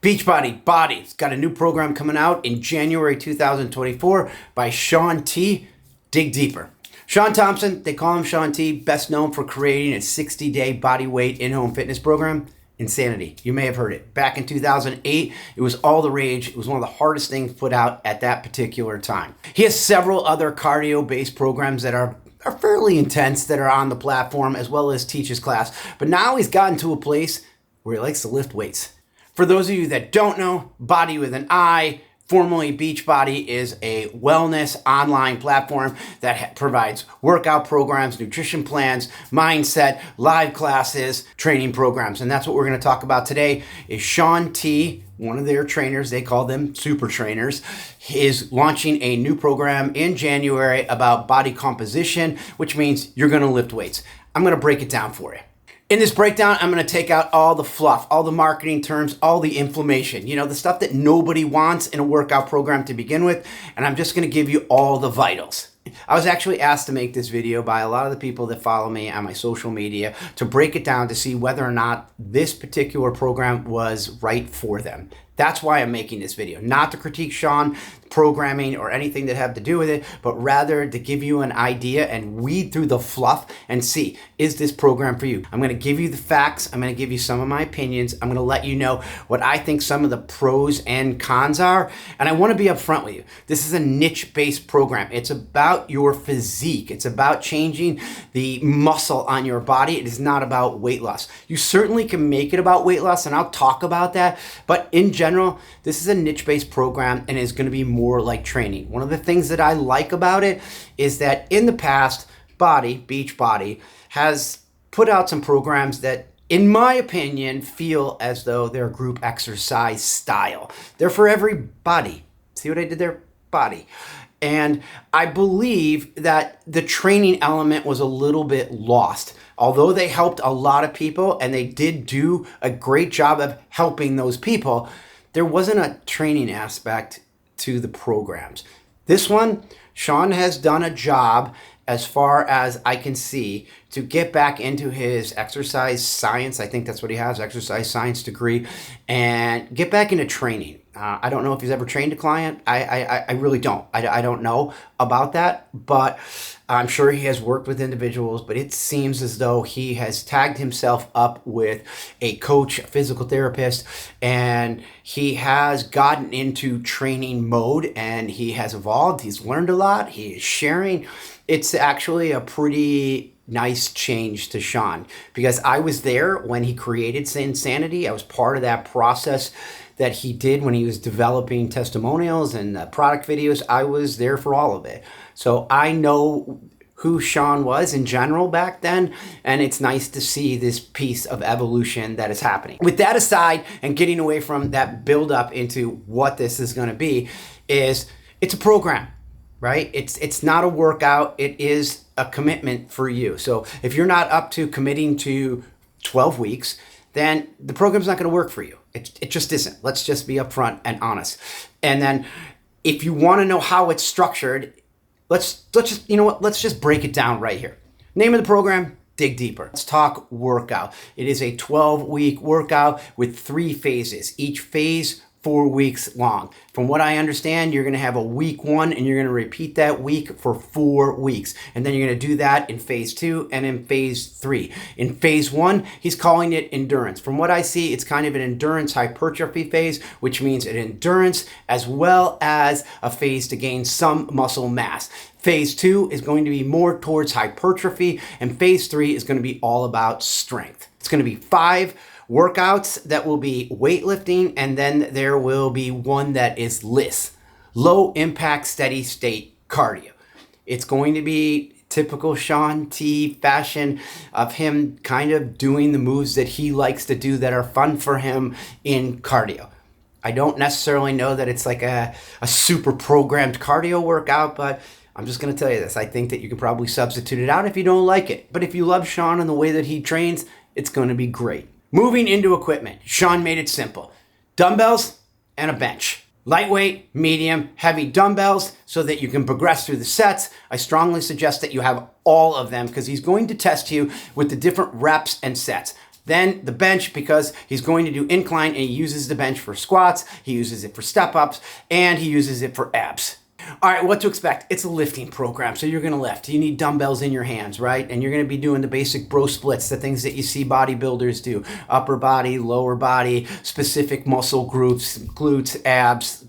Beachbody, Body's got a new program coming out in January 2024 by Shaun T. Dig deeper. Shaun Thompson, they call him Shaun T, best known for creating a 60-day body weight in-home fitness program, Insanity. You may have heard it. Back in 2008, it was all the rage. It was one of the hardest things put out at that particular time. He has several other cardio-based programs that are fairly intense that are on the platform, as well as teaches class. But now he's gotten to a place where he likes to lift weights. For those of you that don't know, Body with an I, formerly Beachbody, is a wellness online platform that provides workout programs, nutrition plans, mindset, live classes, training programs. And that's what we're going to talk about today is Shaun T, one of their trainers, they call them super trainers, is launching a new program in January about body composition, which means you're going to lift weights. I'm going to break it down for you. In this breakdown, I'm going to take out all the fluff, all the marketing terms, all the inflammation, the stuff that nobody wants in a workout program to begin with, and I'm just going to give you all the vitals. I was actually asked to make this video by a lot of the people that follow me on my social media to break it down to see whether or not this particular program was right for them. That's why I'm making this video, not to critique Shaun programming or anything that have to do with it, but rather to give you an idea and weed through the fluff and see, is this program for you? I'm going to give you the facts. I'm going to give you some of my opinions. I'm going to let you know what I think some of the pros and cons are. And I want to be upfront with you. This is a niche-based program. It's about your physique. It's about changing the muscle on your body. It is not about weight loss. You certainly can make it about weight loss, and I'll talk about that. But in general, this is a niche-based program and is going to be more like training. One of the things that I like about it is that in the past, Beachbody, has put out some programs that, in my opinion, feel as though they're group exercise style. They're for everybody. See what I did there? Body. And I believe that the training element was a little bit lost. Although they helped a lot of people and they did do a great job of helping those people, there wasn't a training aspect to the programs. This one, Shaun has done a job, as far as I can see, to get back into his exercise science. I think that's what he has, exercise science degree, and get back into training. I don't know if he's ever trained a client. I really don't. I don't know about that, but I'm sure he has worked with individuals, but it seems as though he has tagged himself up with a coach, a physical therapist, and he has gotten into training mode and he has evolved. He's learned a lot. He is sharing. It's actually a pretty nice change to Shaun, because I was there when he created Insanity. I was part of that process that he did when he was developing testimonials and product videos. I was there for all of it. So I know who Shaun was in general back then, and it's nice to see this piece of evolution that is happening. With that aside, and getting away from that build up into what this is going to be, it's a program, right? It's not a workout. It is a commitment for you. So if you're not up to committing to 12 weeks, then the program's not going to work for you. It just isn't. Let's just be upfront and honest. And then if you want to know how it's structured, let's just break it down right here. Name of the program, Dig Deeper. Let's talk workout. It is a 12-week workout with 3 phases. Each phase 4 weeks long. From what I understand, you're going to have a week 1 and you're going to repeat that week for 4 weeks. And then you're going to do that in phase 2 and in phase 3. In phase 1, he's calling it endurance. From what I see, it's kind of an endurance hypertrophy phase, which means an endurance as well as a phase to gain some muscle mass. Phase 2 is going to be more towards hypertrophy, and phase 3 is going to be all about strength. It's going to be 5 workouts that will be weightlifting, and then there will be one that is LISS, low impact steady state cardio. It's going to be typical Shaun T fashion of him kind of doing the moves that he likes to do that are fun for him in cardio. I don't necessarily know that it's like a super programmed cardio workout, but I'm just going to tell you this. I think that you can probably substitute it out if you don't like it. But if you love Shaun and the way that he trains, it's going to be great. Moving into equipment, Shaun made it simple. Dumbbells and a bench. Lightweight, medium, heavy dumbbells so that you can progress through the sets. I strongly suggest that you have all of them because he's going to test you with the different reps and sets. Then the bench, because he's going to do incline and he uses the bench for squats, he uses it for step-ups, and he uses it for abs. All right, what to expect? It's a lifting program, so you're going to lift. You need dumbbells in your hands, right? And you're going to be doing the basic bro splits, the things that you see bodybuilders do. Upper body, lower body, specific muscle groups, glutes, abs,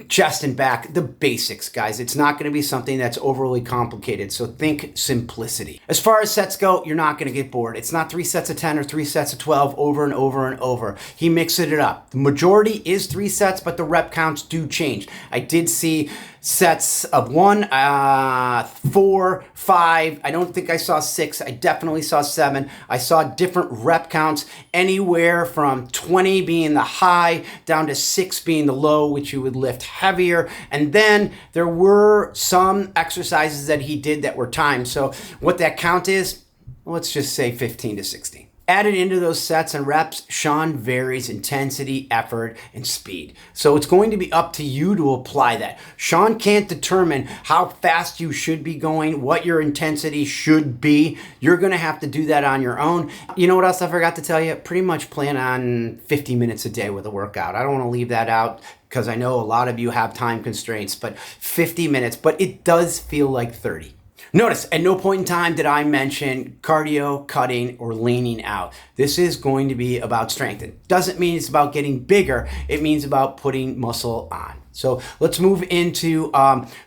chest and back, the basics, guys. It's not going to be something that's overly complicated, so think simplicity. As far as sets go, you're not going to get bored. It's not 3 sets of 10 or 3 sets of 12 over and over and over. He mixes it up. The majority is 3 sets, but the rep counts do change. I did see sets of 1, 4, 5. I don't think I saw 6. I definitely saw 7. I saw different rep counts, anywhere from 20 being the high down to 6 being the low, which you would lift heavier. And then there were some exercises that he did that were timed. So what that count is, let's just say 15 to 16. Added into those sets and reps, Shaun varies intensity, effort, and speed. So it's going to be up to you to apply that. Shaun can't determine how fast you should be going, what your intensity should be. You're going to have to do that on your own. You know what else I forgot to tell you? Pretty much plan on 50 minutes a day with a workout. I don't want to leave that out because I know a lot of you have time constraints, but 50 minutes, but it does feel like 30. Notice, at no point in time did I mention cardio, cutting, or leaning out. This is going to be about strength. It doesn't mean it's about getting bigger. It means about putting muscle on. So let's move into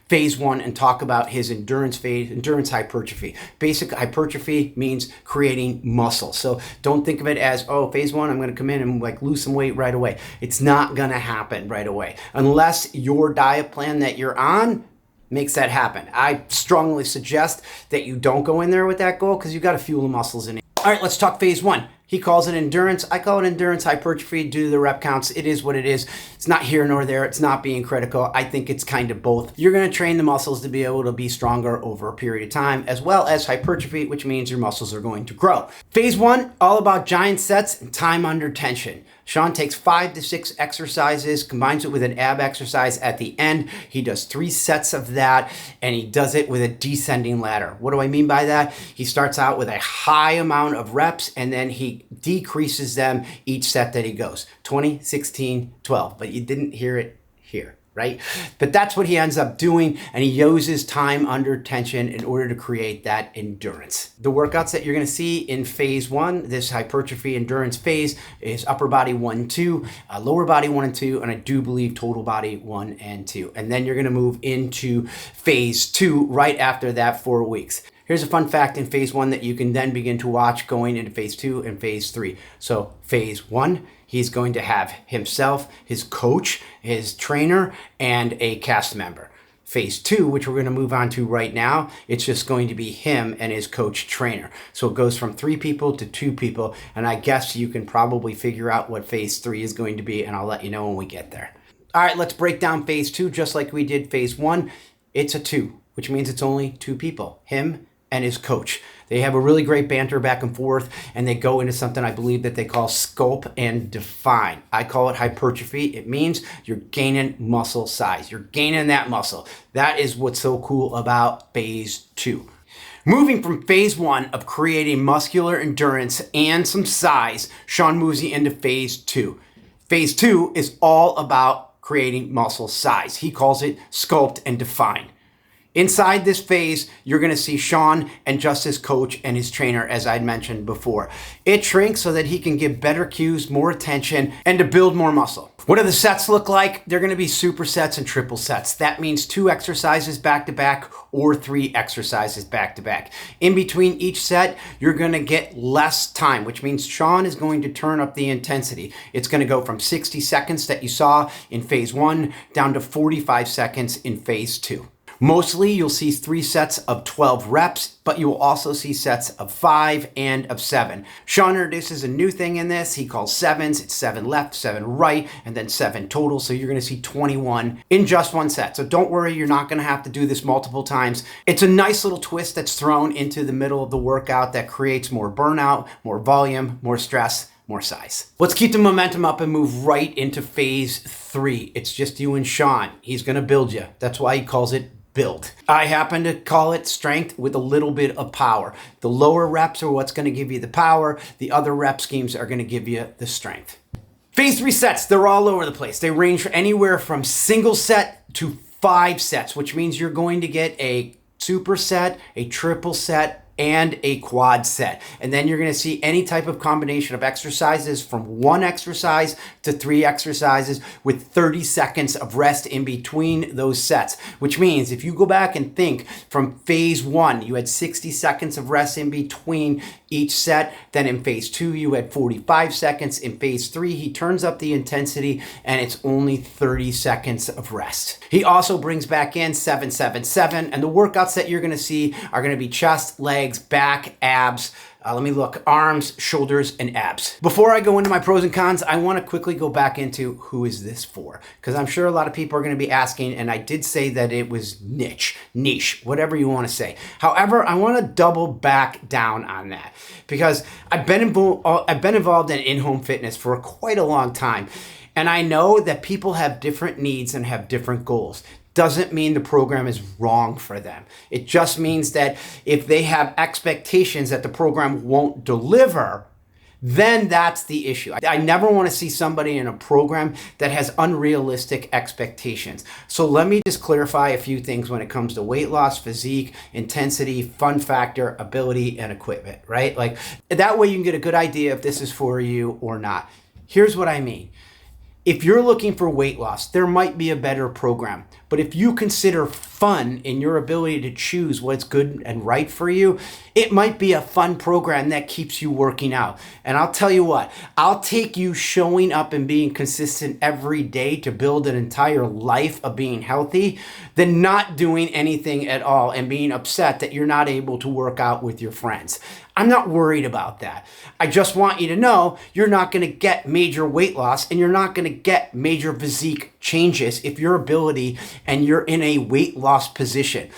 phase 1 and talk about his endurance phase, endurance hypertrophy. Basic hypertrophy means creating muscle. So don't think of it as, oh, phase 1, I'm going to come in and like lose some weight right away. It's not going to happen right away unless your diet plan that you're on makes that happen. I strongly suggest that you don't go in there with that goal because you got to fuel the muscles in it. All right, let's talk phase 1. He calls it endurance. I call it endurance hypertrophy due to the rep counts. It is what it is. It's not here nor there. It's not being critical. I think it's kind of both. You're going to train the muscles to be able to be stronger over a period of time, as well as hypertrophy, which means your muscles are going to grow. Phase 1, all about giant sets and time under tension. Shaun takes 5 to 6 exercises, combines it with an ab exercise at the end. He does 3 sets of that, and he does it with a descending ladder. What do I mean by that? He starts out with a high amount of reps, and then he decreases them each set that he goes. 20, 16, 12. But you didn't hear it here, right? But that's what he ends up doing, and he uses time under tension in order to create that endurance. The workouts that you're going to see in phase 1, this hypertrophy endurance phase, is upper body 1, 2, lower body 1 and 2, and I do believe total body 1 and 2. And then you're going to move into phase 2 right after that, 4 weeks. Here's a fun fact in phase 1 that you can then begin to watch going into phase 2 and phase 3. So phase 1, he's going to have himself, his coach, his trainer, and a cast member. Phase 2, which we're going to move on to right now, it's just going to be him and his coach trainer. So it goes from 3 people to 2 people, and I guess you can probably figure out what phase 3 is going to be, and I'll let you know when we get there. All right, let's break down phase 2 just like we did phase 1. It's a 2, which means it's only 2 people, him and his coach. They have a really great banter back and forth, and they go into something I believe that they call sculpt and define. I call it hypertrophy. It means you're gaining muscle size. You're gaining that muscle. That is what's so cool about phase 2. Moving from phase 1 of creating muscular endurance and some size, Shaun moves you into phase 2. Phase 2 is all about creating muscle size. He calls it sculpt and define. Inside this phase, you're going to see Shaun and just his coach and his trainer, as I'd mentioned before. It shrinks so that he can give better cues, more attention, and to build more muscle. What do the sets look like? They're going to be supersets and triple sets. That means 2 exercises back-to-back or 3 exercises back-to-back. In between each set, you're going to get less time, which means Shaun is going to turn up the intensity. It's going to go from 60 seconds that you saw in phase 1 down to 45 seconds in phase 2. Mostly, you'll see 3 sets of 12 reps, but you will also see sets of 5 and of 7. Shaun introduces a new thing in this. He calls 7s. It's 7 left, 7 right, and then 7 total. So you're going to see 21 in just one set. So don't worry, you're not going to have to do this multiple times. It's a nice little twist that's thrown into the middle of the workout that creates more burnout, more volume, more stress, more size. Let's keep the momentum up and move right into phase 3. It's just you and Shaun. He's going to build you. That's why he calls it build. I happen to call it strength with a little bit of power. The lower reps are what's going to give you the power. The other rep schemes are going to give you the strength. Phase 3 sets, they're all over the place. They range anywhere from single set to 5 sets, which means you're going to get a superset, a triple set, and a quad set. And then you're going to see any type of combination of exercises from 1 exercise to 3 exercises with 30 seconds of rest in between those sets, which means if you go back and think from phase 1, you had 60 seconds of rest in between each set. Then in phase 2, you had 45 seconds. In phase 3, he turns up the intensity and it's only 30 seconds of rest. He also brings back in 7-7-7, and the workouts that you're going to see are going to be chest, legs, back, abs, arms, shoulders, and abs. Before I go into my pros and cons, I want to quickly go back into who is this for? Because I'm sure a lot of people are going to be asking, and I did say that it was niche, whatever you want to say. However, I want to double back down on that because I've been involved in in-home fitness for quite a long time. And I know that people have different needs and have different goals. Doesn't mean the program is wrong for them. It just means that if they have expectations that the program won't deliver, then that's the issue. I never want to see somebody in a program that has unrealistic expectations. So let me just clarify a few things when it comes to weight loss, physique, intensity, fun factor, ability, and equipment, right? Like that way you can get a good idea if this is for you or not. Here's what I mean. If you're looking for weight loss, there might be a better program. But if you consider fun in your ability to choose what's good and right for you, it might be a fun program that keeps you working out. And I'll tell you what, I'll take you showing up and being consistent every day to build an entire life of being healthy than not doing anything at all and being upset that you're not able to work out with your friends. I'm not worried about that. I just want you to know you're not going to get major weight loss and you're not going to get major physique changes if your ability and you're in a weight loss position.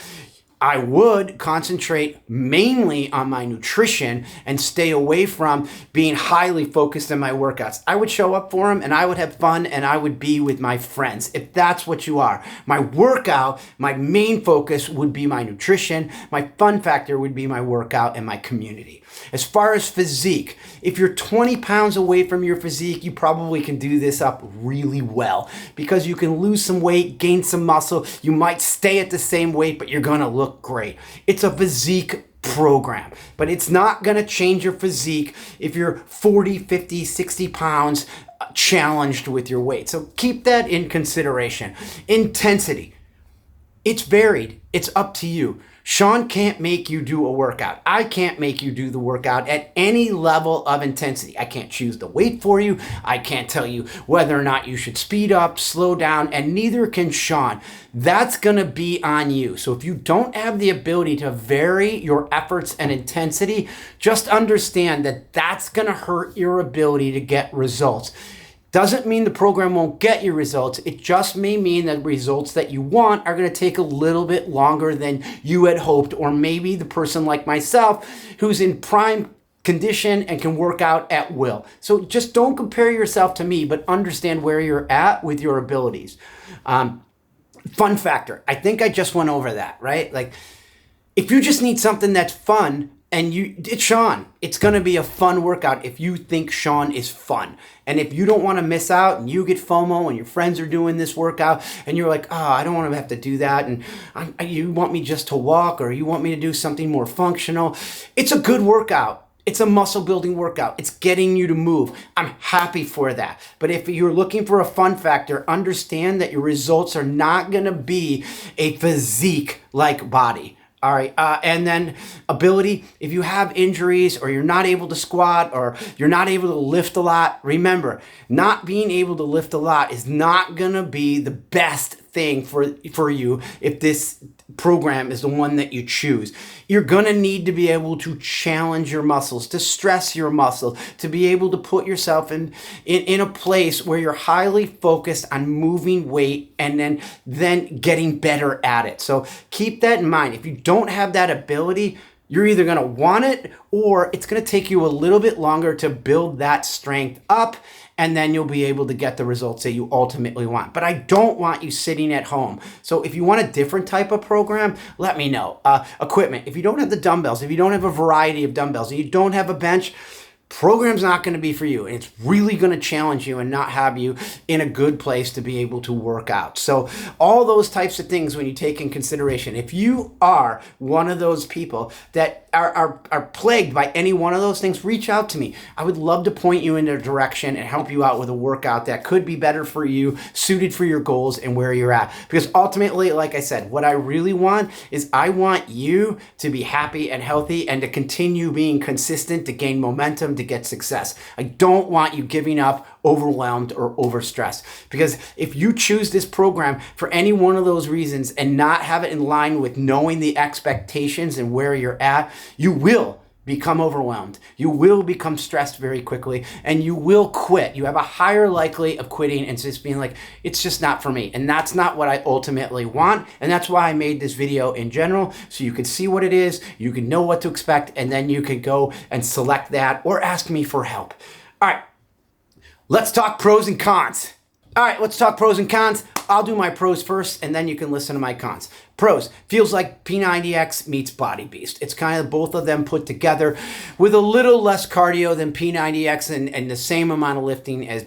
I would concentrate mainly on my nutrition and stay away from being highly focused in my workouts. I would show up for them and I would have fun and I would be with my friends if that's what you are. My workout, my main focus would be my nutrition. My fun factor would be my workout and my community. As far as physique, if you're 20 pounds away from your physique, you probably can do this up really well because you can lose some weight, gain some muscle. You might stay at the same weight, but you're going to look great. It's a physique program, but it's not going to change your physique if you're 40, 50, 60 pounds challenged with your weight. So keep that in consideration. Intensity. It's varied. It's up to you. Shaun can't make you do a workout. I can't make you do the workout at any level of intensity. I can't choose the weight for you. I can't tell you whether or not you should speed up, slow down, and neither can Shaun. That's going to be on you. So if you don't have the ability to vary your efforts and intensity, just understand that that's going to hurt your ability to get results. Doesn't mean the program won't get you results. It just may mean that results that you want are going to take a little bit longer than you had hoped, or maybe the person like myself who's in prime condition and can work out at will. So just don't compare yourself to me, but understand where you're at with your abilities. Fun factor. I think I just went over that, right? Like if you just need something that's fun, and it's Shaun. It's going to be a fun workout if you think Shaun is fun. And if you don't want to miss out and you get FOMO and your friends are doing this workout and you're like, oh, I don't want to have to do that. And you want me just to walk or you want me to do something more functional. It's a good workout. It's a muscle building workout. It's getting you to move. I'm happy for that. But if you're looking for a fun factor, understand that your results are not going to be a physique-like body. All right, and then ability, if you have injuries or you're not able to squat or you're not able to lift a lot, remember, not being able to lift a lot is not going to be the best thing for you if this program is the one that you choose. You're going to need to be able to challenge your muscles, to stress your muscles, to be able to put yourself in a place where you're highly focused on moving weight and then getting better at it. So keep that in mind. If you don't have that ability, You're either going to want it or it's going to take you a little bit longer to build that strength up, and then you'll be able to get the results that you ultimately want. But I don't want you sitting at home. So if you want a different type of program, let me know. Equipment. If you don't have the dumbbells, if you don't have a variety of dumbbells, and you don't have a bench, program's not going to be for you. It's really going to challenge you and not have you in a good place to be able to work out. So all those types of things when you take in consideration, if you are one of those people that are plagued by any one of those things, reach out to me. I would love to point you in a direction and help you out with a workout that could be better for you, suited for your goals and where you're at. Because ultimately, like I said, what I really want is I want you to be happy and healthy and to continue being consistent, to gain momentum, to get success. I don't want you giving up, overwhelmed, or overstressed. Because if you choose this program for any one of those reasons and not have it in line with knowing the expectations and where you're at, you will become overwhelmed. You will become stressed very quickly, and you will quit. You have a higher likelihood of quitting and just being like, it's just not for me. And that's not what I ultimately want. And that's why I made this video in general, so you can see what it is, you can know what to expect, and then you can go and select that or ask me for help. All right, let's talk pros and cons. All right, let's talk pros and cons. I'll do my pros first, and then you can listen to my cons. Pros, feels like P90X meets Body Beast. It's kind of both of them put together with a little less cardio than P90X and the same amount of lifting as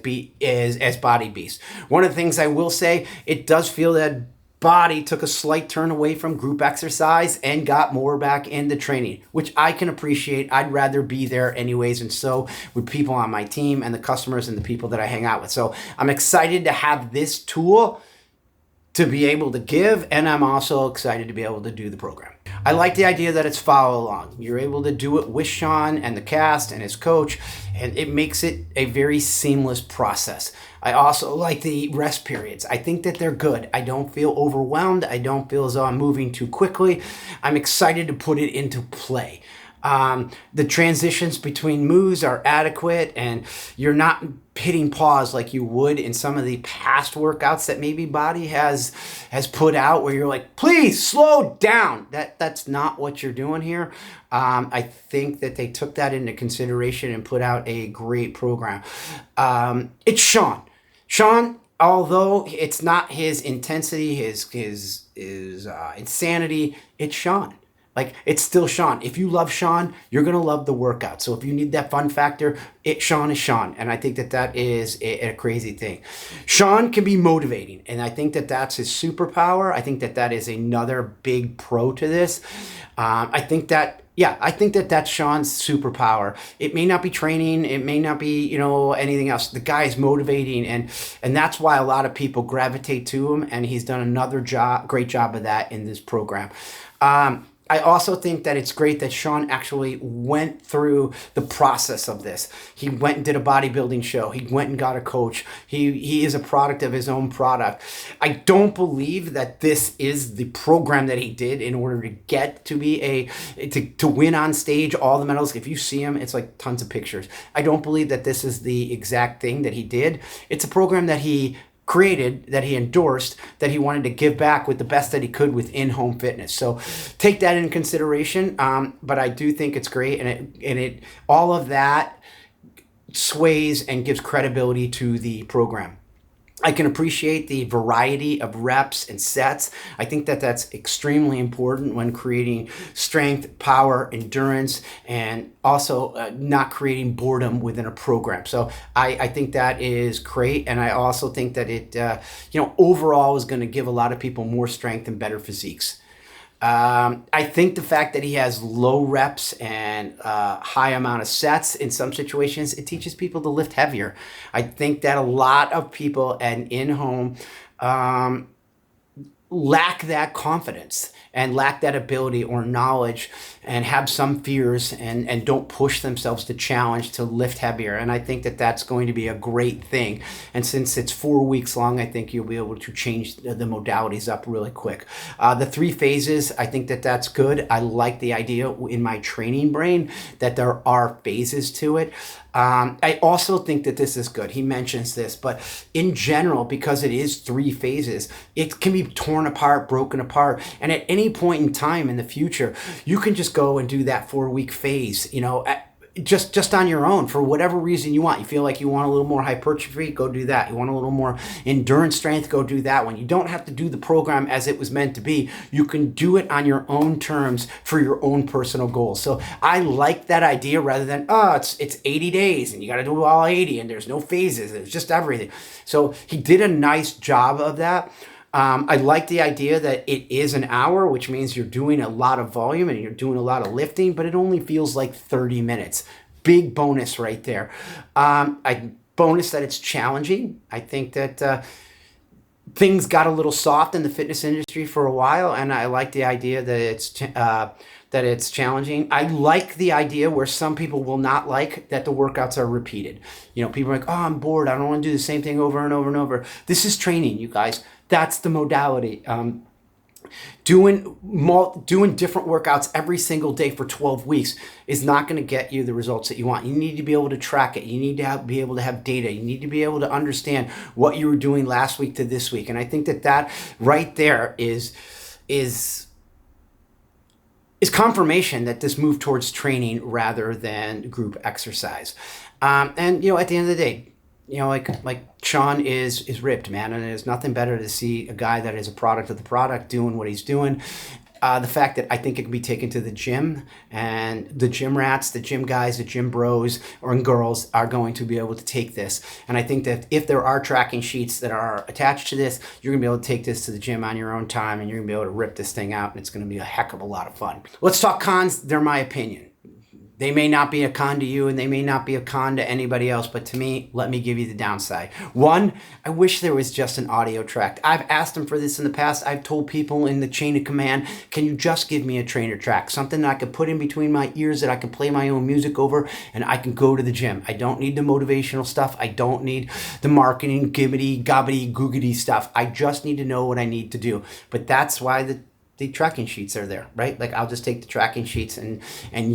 Body Beast. One of the things I will say, it does feel that Body took a slight turn away from group exercise and got more back into training, which I can appreciate. I'd rather be there anyways, and so with people on my team and the customers and the people that I hang out with. So I'm excited to have this tool to be able to give, and I'm also excited to be able to do the program. I like the idea that it's follow along. You're able to do it with Shaun and the cast and his coach, and it makes it a very seamless process. I also like the rest periods. I think that they're good. I don't feel overwhelmed. I don't feel as though I'm moving too quickly. I'm excited to put it into play. The transitions between moves are adequate, and you're not hitting pause like you would in some of the past workouts that maybe Body has put out, where you're like, please slow down. That's not what you're doing here. I think that they took that into consideration and put out a great program. It's Shaun. Shaun, although it's not his intensity, his insanity, it's Shaun. Like, it's still Shaun. If you love Shaun, you're going to love the workout. So if you need that fun factor, Shaun is Shaun. And I think that that is a crazy thing. Shaun can be motivating, and I think that that's his superpower. I think that that is another big pro to this. I think that that's Shaun's superpower. It may not be training. It may not be, anything else. The guy is motivating, and that's why a lot of people gravitate to him, and he's done another great job of that in this program. I also think that it's great that Shaun actually went through the process of this. He went and did a bodybuilding show. He went and got a coach. He is a product of his own product. I don't believe that this is the program that he did in order to get to be to win on stage, all the medals. If you see him, it's like tons of pictures. I don't believe that this is the exact thing that he did. It's a program that he created, that he endorsed, that he wanted to give back with the best that he could with in-home fitness. So take that into consideration. But I do think it's great, and it all of that sways and gives credibility to the program. I can appreciate the variety of reps and sets. I think that that's extremely important when creating strength, power, endurance, and also not creating boredom within a program. So I think that is great. And I also think that it, overall is going to give a lot of people more strength and better physiques. I think the fact that he has low reps and high amount of sets in some situations, it teaches people to lift heavier. I think that a lot of people and in-home lack that confidence and lack that ability or knowledge and have some fears and don't push themselves to challenge to lift heavier. And I think that that's going to be a great thing. And since it's 4 weeks long, I think you'll be able to change the modalities up really quick. The 3 phases, I think that that's good. I like the idea in my training brain that there are phases to it. I also think that this is good. He mentions this, but in general, because it is 3 phases, it can be torn apart, broken apart. And at any point in time in the future, you can just go and do that 4-week phase, just on your own for whatever reason you want. You feel like you want a little more hypertrophy, go do that. You want a little more endurance strength, go do that one. You don't have to do the program as it was meant to be. You can do it on your own terms for your own personal goals. So I like that idea rather than, it's 80 days and you got to do all 80 and there's no phases. It's just everything. So he did a nice job of that. I like the idea that it is an hour, which means you're doing a lot of volume and you're doing a lot of lifting, but it only feels like 30 minutes. Big bonus right there. Bonus that it's challenging. I think that things got a little soft in the fitness industry for a while, and I like the idea that it's challenging. I like the idea where some people will not like that the workouts are repeated. People are like, I'm bored. I don't want to do the same thing over and over and over. This is training, you guys. That's the modality. Doing different workouts every single day for 12 weeks is not going to get you the results that you want. You need to be able to track it. You need to be able to have data. You need to be able to understand what you were doing last week to this week. And I think that right there is confirmation that this move towards training rather than group exercise. And at the end of the day, like Shaun is ripped, man, and there's nothing better to see a guy that is a product of the product doing what he's doing. The fact that I think it can be taken to the gym, and the gym rats, the gym guys, the gym bros or girls are going to be able to take this. And I think that if there are tracking sheets that are attached to this, you're gonna be able to take this to the gym on your own time and you're gonna be able to rip this thing out, and it's gonna be a heck of a lot of fun. Let's talk cons. They're my opinion. They may not be a con to you and they may not be a con to anybody else, but to me, let me give you the downside. One, I wish there was just an audio track. I've asked them for this in the past. I've told people in the chain of command, can you just give me a trainer track? Something that I could put in between my ears that I can play my own music over and I can go to the gym. I don't need the motivational stuff. I don't need the marketing, gibbity, gobbity, googity stuff. I just need to know what I need to do. But that's why the tracking sheets are there, right? Like I'll just take the tracking sheets and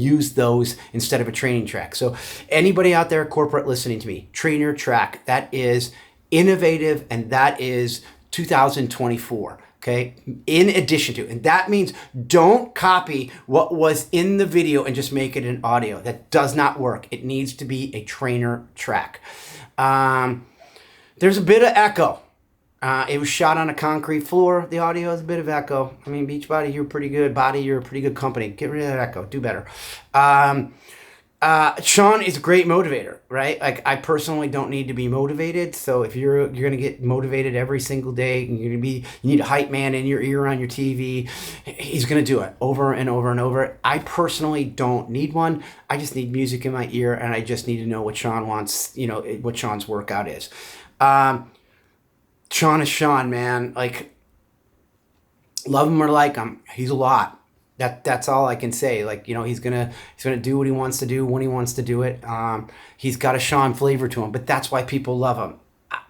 use those instead of a training track. So anybody out there, corporate, listening to me, trainer track, that is innovative and that is 2024. Okay. In addition to, and that means don't copy what was in the video and just make it an audio. That does not work. It needs to be a trainer track. There's a bit of echo. It was shot on a concrete floor. The audio has a bit of echo. I mean, Beachbody, you're pretty good. Body, you're a pretty good company. Get rid of that echo. Do better. Shaun is a great motivator, right? Like I personally don't need to be motivated. So if you're gonna get motivated every single day, and you need a hype man in your ear on your TV, he's gonna do it over and over and over. I personally don't need one. I just need music in my ear, and I just need to know what Shaun wants. What Shaun's workout is. Shaun is Shaun, man. Like, love him or like him, he's a lot. That's all I can say. Like, he's gonna do what he wants to do when he wants to do it. He's got a Shaun flavor to him, but that's why people love him.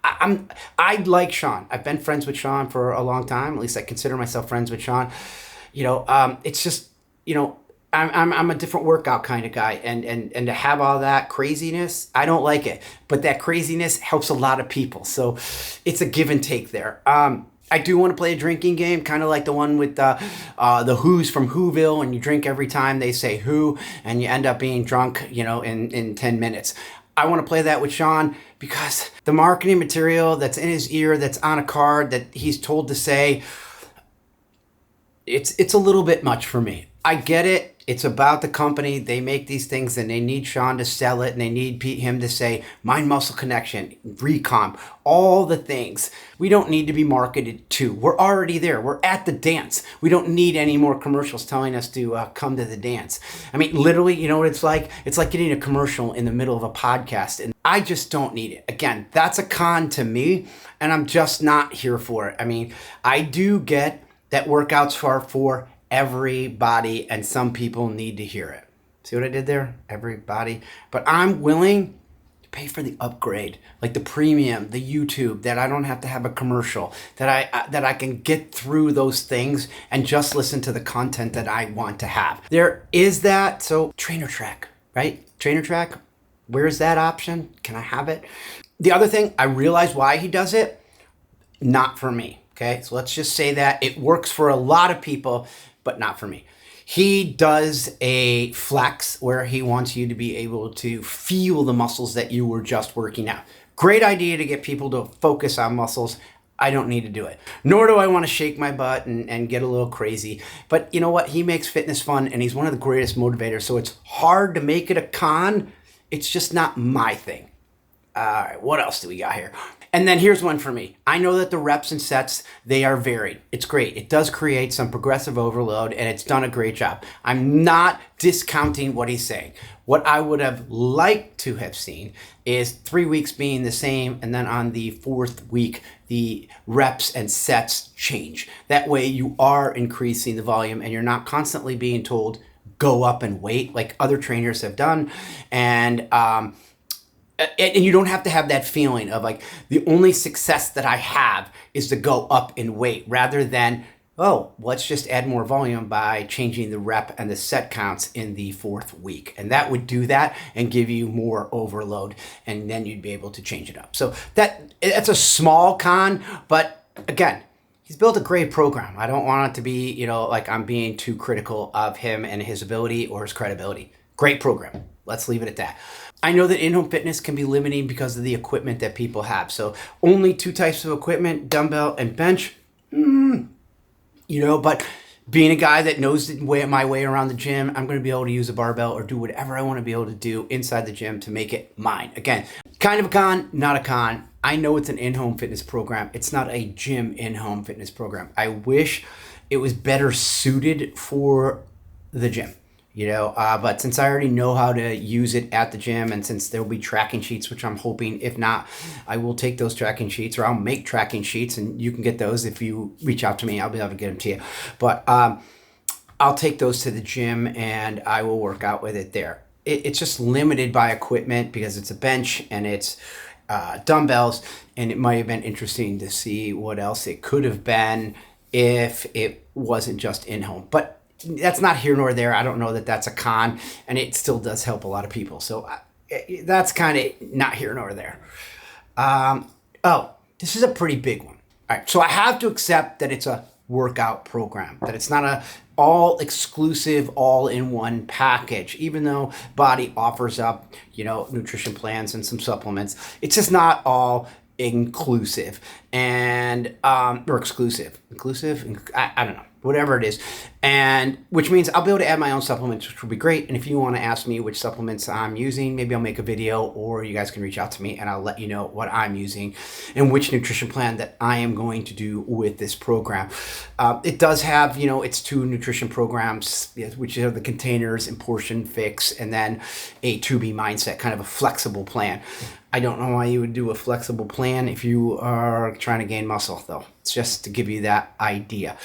I like Shaun. I've been friends with Shaun for a long time. At least I consider myself friends with Shaun. It's just, I'm a different workout kind of guy, and to have all that craziness, I don't like it. But that craziness helps a lot of people, so it's a give and take there. I do want to play a drinking game, kind of like the one with the Who's from Whoville, and you drink every time they say who, and you end up being drunk, in 10 minutes. I want to play that with Shaun because the marketing material that's in his ear, that's on a card that he's told to say, it's a little bit much for me. I get it. It's about the company. They make these things and they need Shaun to sell it, and they need him to say mind muscle connection, recomp, all the things. We don't need to be marketed to. We're already there. We're at the dance. We don't need any more commercials telling us to come to the dance. I mean, literally, you know what it's like? It's like getting a commercial in the middle of a podcast, and I just don't need it. Again, that's a con to me, and I'm just not here for it. I mean, I do get that workouts are for everybody, and some people need to hear it. See what I did there? Everybody. But I'm willing to pay for the upgrade, like the premium, the YouTube, that I don't have to have a commercial, that I can get through those things and just listen to the content that I want to have. There is that. So trainer track, right? Trainer track. Where's that option? Can I have it? The other thing, I realize why he does it. Not for me. Okay, so let's just say that it works for a lot of people, but not for me. He does a flex where he wants you to be able to feel the muscles that you were just working out. Great idea to get people to focus on muscles. I don't need to do it. Nor do I want to shake my butt and get a little crazy. But you know what? He makes fitness fun, and he's one of the greatest motivators. So it's hard to make it a con. It's just not my thing. All right, what else do we got here? And then here's one for me. I know that the reps and sets, they are varied. It's great. It does create some progressive overload, and it's done a great job. I'm not discounting what he's saying. What I would have liked to have seen is 3 weeks being the same, and then on the 4th week, the reps and sets change. That way you are increasing the volume, and you're not constantly being told, go up and wait, like other trainers have done. And you don't have to have that feeling of like, the only success that I have is to go up in weight, rather than, oh, let's just add more volume by changing the rep and the set counts in the 4th week. And that would do that and give you more overload, and then you'd be able to change it up. So that's a small con, but again, he's built a great program. I don't want it to be, like I'm being too critical of him and his ability or his credibility. Great program. Let's leave it at that. I know that in-home fitness can be limiting because of the equipment that people have. So only 2 types of equipment, dumbbell and bench. But being a guy that knows my way around the gym, I'm going to be able to use a barbell or do whatever I want to be able to do inside the gym to make it mine. Again, kind of a con, not a con. I know it's an in-home fitness program. It's not a gym in-home fitness program. I wish it was better suited for the gym. But since I already know how to use it at the gym, and since there'll be tracking sheets, which I'm hoping, if not, I will take those tracking sheets, or I'll make tracking sheets, and you can get those if you reach out to me. I'll be able to get them to you. But I'll take those to the gym, and I will work out with it there. It's just limited by equipment because it's a bench and it's dumbbells, and it might have been interesting to see what else it could have been if it wasn't just in-home. But that's not here nor there. I don't know that that's a con, and it still does help a lot of people. So that's kind of not here nor there. This is a pretty big one. All right, so I have to accept that it's a workout program, that it's not a all-exclusive, all-in-one package, even though BODI offers up, nutrition plans and some supplements. It's just not all inclusive and or exclusive. I don't know. Whatever it is, and which means I'll be able to add my own supplements, which will be great. And if you want to ask me which supplements I'm using, maybe I'll make a video, or you guys can reach out to me and I'll let you know what I'm using and which nutrition plan that I am going to do with this program. It does have, it's 2 nutrition programs, which are the containers and portion fix, and then a 2B mindset, kind of a flexible plan. I don't know why you would do a flexible plan if you are trying to gain muscle, though. It's just to give you that idea.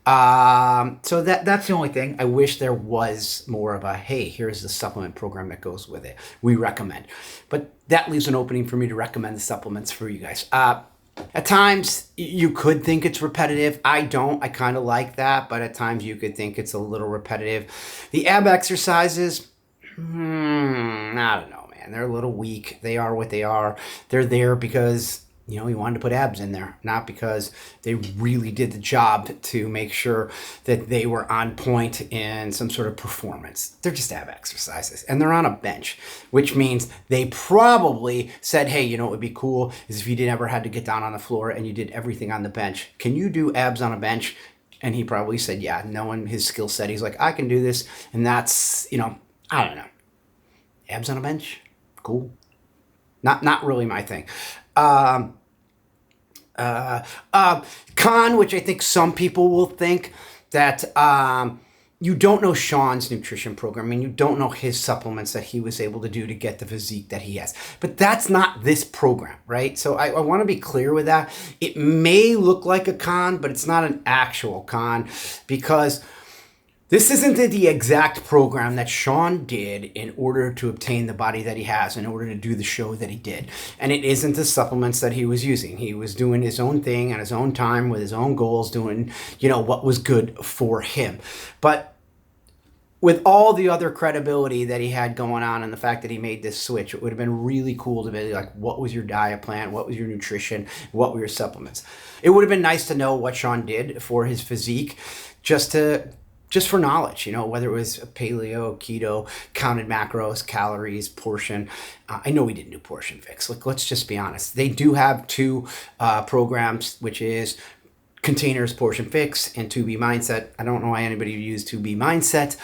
So that's the only thing. I wish there was more of a, hey, here's the supplement program that goes with it. We recommend. But that leaves an opening for me to recommend the supplements for you guys. At times, you could think it's repetitive. I don't. I kind of like that. But at times, you could think it's a little repetitive. The ab exercises, I don't know, man. They're a little weak. They are what they are. They're there because he wanted to put abs in there, not because they really did the job to make sure that they were on point in some sort of performance. They're just ab exercises, and they're on a bench, which means they probably said, hey, what would be cool is if you never had to get down on the floor and you did everything on the bench. Can you do abs on a bench? And he probably said, yeah, knowing his skill set, he's like, I can do this. And that's, I don't know. Abs on a bench? Cool. Not really my thing. Con, which I think some people will think that you don't know Shaun's nutrition program and you don't know his supplements that he was able to do to get the physique that he has. But that's not this program, right? So I want to be clear with that. It may look like a con, but it's not an actual con, because this isn't the exact program that Shaun did in order to obtain the body that he has, in order to do the show that he did. And it isn't the supplements that he was using. He was doing his own thing at his own time with his own goals, doing, what was good for him. But with all the other credibility that he had going on and the fact that he made this switch, it would have been really cool to be like, what was your diet plan? What was your nutrition? What were your supplements? It would have been nice to know what Shaun did for his physique, just for knowledge, whether it was paleo, keto, counted macros, calories, portion. I know we didn't do Portion Fix. Let's just be honest. They do have two programs, which is Containers Portion Fix and 2B Mindset. I don't know why anybody would use 2B Mindset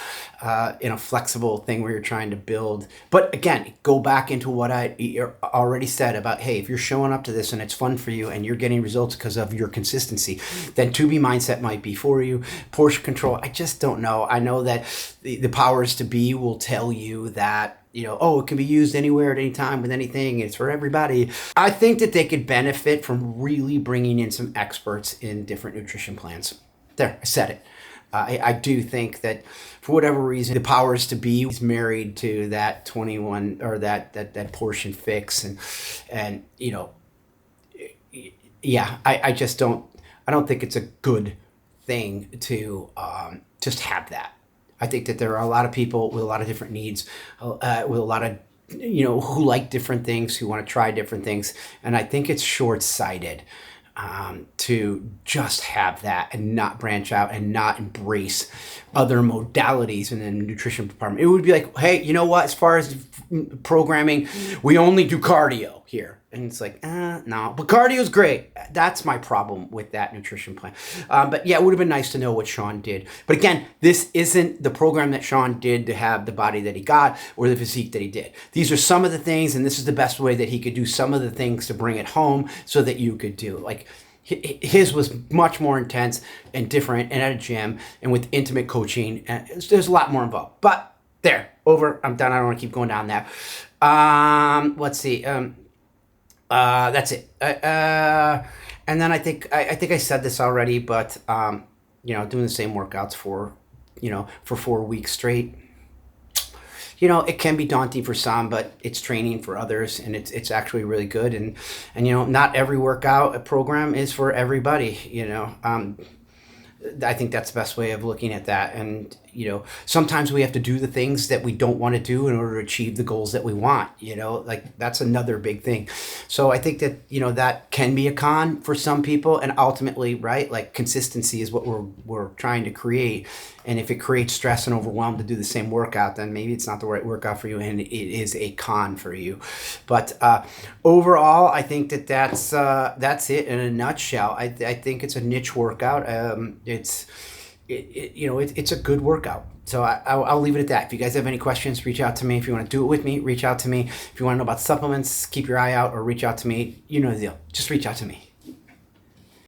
in a flexible thing where you're trying to build. But again, go back into what I already said about, hey, if you're showing up to this and it's fun for you and you're getting results because of your consistency, then 2B Mindset might be for you. Portion control, I just don't know. I know that the powers to be will tell you that, it can be used anywhere at any time with anything. It's for everybody. I think that they could benefit from really bringing in some experts in different nutrition plans. There, I said it. I do think that for whatever reason, the powers to be is married to that 21 or that Portion Fix and yeah, I just don't think it's a good thing to just have that. I think that there are a lot of people with a lot of different needs, with a lot of, who like different things, who want to try different things. And I think it's short-sighted to just have that and not branch out and not embrace other modalities in the nutrition department. It would be like, hey, you know what? As far as programming, we only do cardio here. And it's like, no, but cardio is great. That's my problem with that nutrition plan. But yeah, it would have been nice to know what Shaun did. But again, this isn't the program that Shaun did to have the body that he got or the physique that he did. These are some of the things, and this is the best way that he could do some of the things to bring it home so that you could do. Like, his was much more intense and different and at a gym and with intimate coaching. And there's a lot more involved. But there, over. I'm done. I don't want to keep going down that. Let's see. That's it. And then I think I said this already, but doing the same workouts for 4 weeks straight, it can be daunting for some, but it's training for others, and it's actually really good. And not every workout program is for everybody. I think that's the best way of looking at that. And, sometimes we have to do the things that we don't want to do in order to achieve the goals that we want, that's another big thing. So I think that, that can be a con for some people, and ultimately, right, like consistency is what we're trying to create. And if it creates stress and overwhelm to do the same workout, then maybe it's not the right workout for you, and it is a con for you. But overall, I think that's it in a nutshell. I think it's a niche workout. It's a good workout. So I'll leave it at that. If you guys have any questions, reach out to me. If you want to do it with me, reach out to me. If you want to know about supplements, keep your eye out or reach out to me. You know the deal. Just reach out to me.